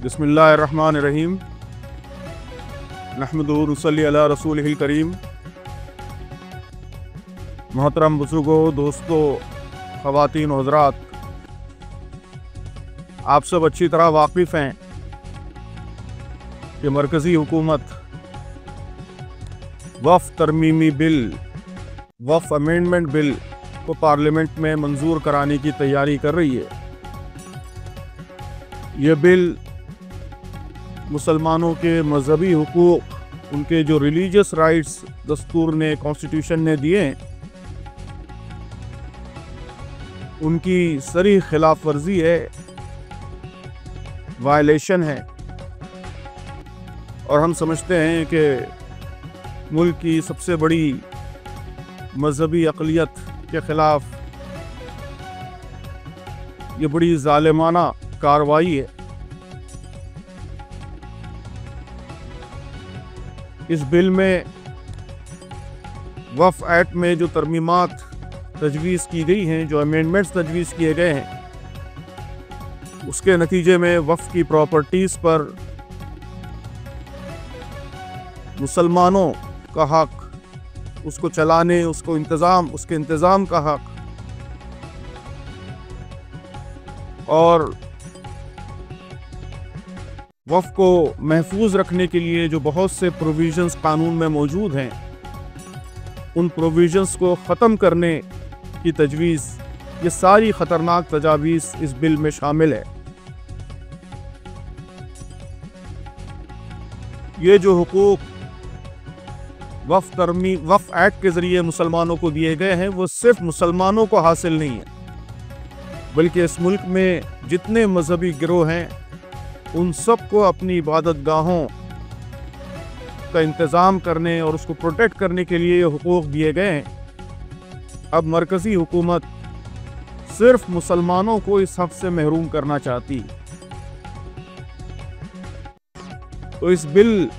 बिस्मिल्लाहिर्रहमानिर्रहीम नहमदुहु व नसल्ली अला रसूलिहिल करीम। मोहतरम बुजुर्गों, दोस्तों, ख़वातीन व हज़रात, आप सब अच्छी तरह वाकिफ़ हैं कि मरकज़ी हुकूमत वफ़ तरमीमी बिल, वफ़ अमेंडमेंट बिल को पार्लियामेंट में मंजूर कराने की तैयारी कर रही है। यह बिल मुसलमानों के मजहबी हुकूक, उनके जो रिलीजियस राइट्स दस्तूर ने, कॉन्स्टिट्यूशन ने दिए हैं, उनकी सरी खिलाफ वर्जी है, वायलेशन है। और हम समझते हैं कि मुल्क की सबसे बड़ी मजहबी अक़लियत के ख़िलाफ़ ये बड़ी ज़ालिमाना कार्रवाई है। इस बिल में वफ़ एक्ट में जो तरमीमात तजवीज़ की गई हैं, जो अमेंडमेंट्स तजवीज़ किए गए हैं, उसके नतीजे में वफ़ की प्रॉपर्टीज़ पर मुसलमानों का हक़, उसको चलाने, उसके इंतज़ाम का हक़ और वफ़ को महफूज रखने के लिए जो बहुत से प्रोविज़न्स कानून में मौजूद हैं, उन प्रोविज़न्स को ख़त्म करने की तजवीज़, ये सारी ख़तरनाक तजावीज़ इस बिल में शामिल है। ये जो हुकूक वफ़ एक्ट के ज़रिए मुसलमानों को दिए गए हैं, वो सिर्फ मुसलमानों को हासिल नहीं है, बल्कि इस मुल्क में जितने मजहबी गिरोह हैं, उन सब को अपनी इबादत गाहों का इंतज़ाम करने और उसको प्रोटेक्ट करने के लिए ये हुकूक दिए गए हैं। अब मरकज़ी हुकूमत सिर्फ मुसलमानों को इस हक़ से महरूम करना चाहती। तो इस बिल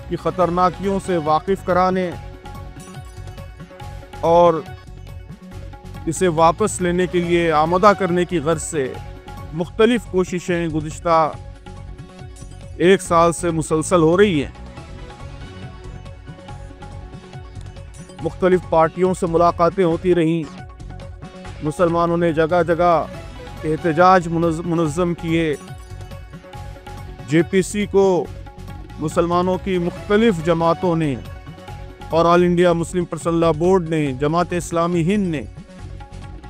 की ख़तरनाकियों से वाकिफ़ कराने और इसे वापस लेने के लिए आमदा करने की गर्ज से मुख्तलिफ कोशिशें गुज़िश्ता 1 साल से मुसलसल हो रही हैं। मुख्तलिफ पार्टियों से मुलाकातें होती रहीं, मुसलमानों ने जगह जगह एहतजाज मुनज़्ज़म किए। JPC को मुसलमानों की मुख्तलिफ जमातों ने और all India Muslim personal board ने, जमात इस्लामी हिंद ने,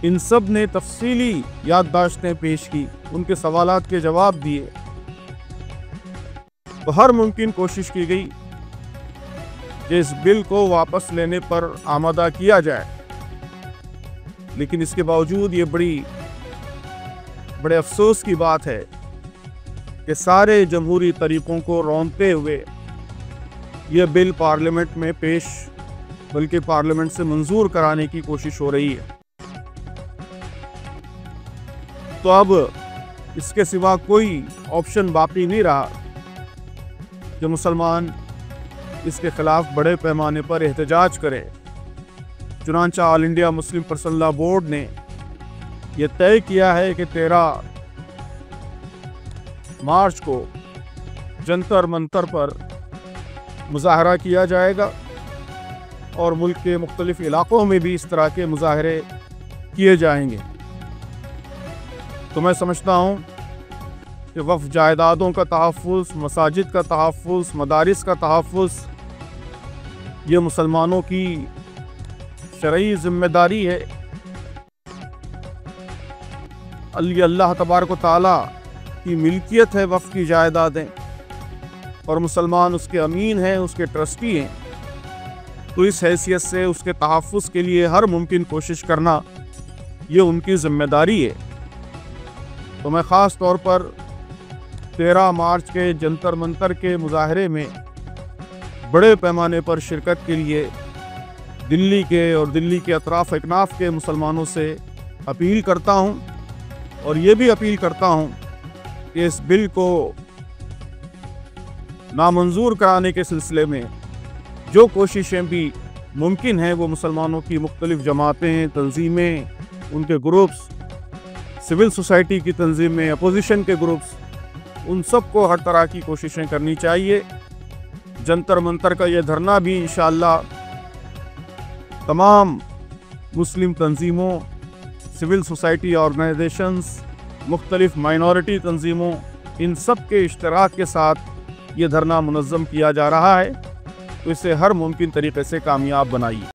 इन सब ने तफसीली याददाश्तें पेश की, उनके सवालात के जवाब दिए। तो हर मुमकिन कोशिश की गई कि इस बिल को वापस लेने पर आमादा किया जाए, लेकिन इसके बावजूद ये बड़े अफसोस की बात है कि सारे जमहूरी तरीक़ों को रौंदते हुए यह बिल पार्लियामेंट में पेश, बल्कि पार्लियामेंट से मंजूर कराने की कोशिश हो रही है। तो अब इसके सिवा कोई ऑप्शन बाकी नहीं रहा कि मुसलमान इसके ख़िलाफ़ बड़े पैमाने पर एहतजाज करें। चुनांचा all India Muslim personal board ने यह तय किया है कि 13 मार्च को जंतर मंतर पर मुज़ाहरा किया जाएगा और मुल्क के मुख्तलिफ इलाक़ों में भी इस तरह के मुज़ाहरे किए जाएंगे। तो मैं समझता हूँ कि वफ़ जायदादों का तहफ़्फ़ुज़, मसाजिद का तहफ़्फ़ुज़, मदारिस का तहफ़्फ़ुज़, ये मुसलमानों की शरई ज़िम्मेदारी है। अल्लाह तबारक व तआला की मिल्कियत है वफ़ की जायदादें, और मुसलमान उसके अमीन हैं, उसके ट्रस्टी हैं। तो इस हैसियत से उसके तहफ़्फ़ुज़ के लिए हर मुमकिन कोशिश करना ये उनकी ज़िम्मेदारी है। तो मैं ख़ास तौर पर 13 मार्च के जंतर मंतर के मुज़ाहरे में बड़े पैमाने पर शिरकत के लिए दिल्ली के और दिल्ली के अतराफ़ अकनाफ़ के मुसलमानों से अपील करता हूँ, और ये भी अपील करता हूँ कि इस बिल को नामंजूर कराने के सिलसिले में जो कोशिशें भी मुमकिन हैं, वो मुसलमानों की मुख्तलिफ जमातें, तंजीमें, उनके ग्रुप्स, सिविल सोसाइटी की तंजीमें, अपोजिशन के ग्रुप्स, उन सबको हर तरह की कोशिशें करनी चाहिए। जंतर मंतर का ये धरना भी इंशाअल्लाह तमाम मुस्लिम तंजीमों, सिविल सोसाइटी ऑर्गेनाइजेशंस, मुख्तलिफ माइनॉरिटी तंजीमों, इन सब के इश्तराक के साथ ये धरना मुनज़्ज़म किया जा रहा है। तो इसे हर मुमकिन तरीके से कामयाब बनाइए।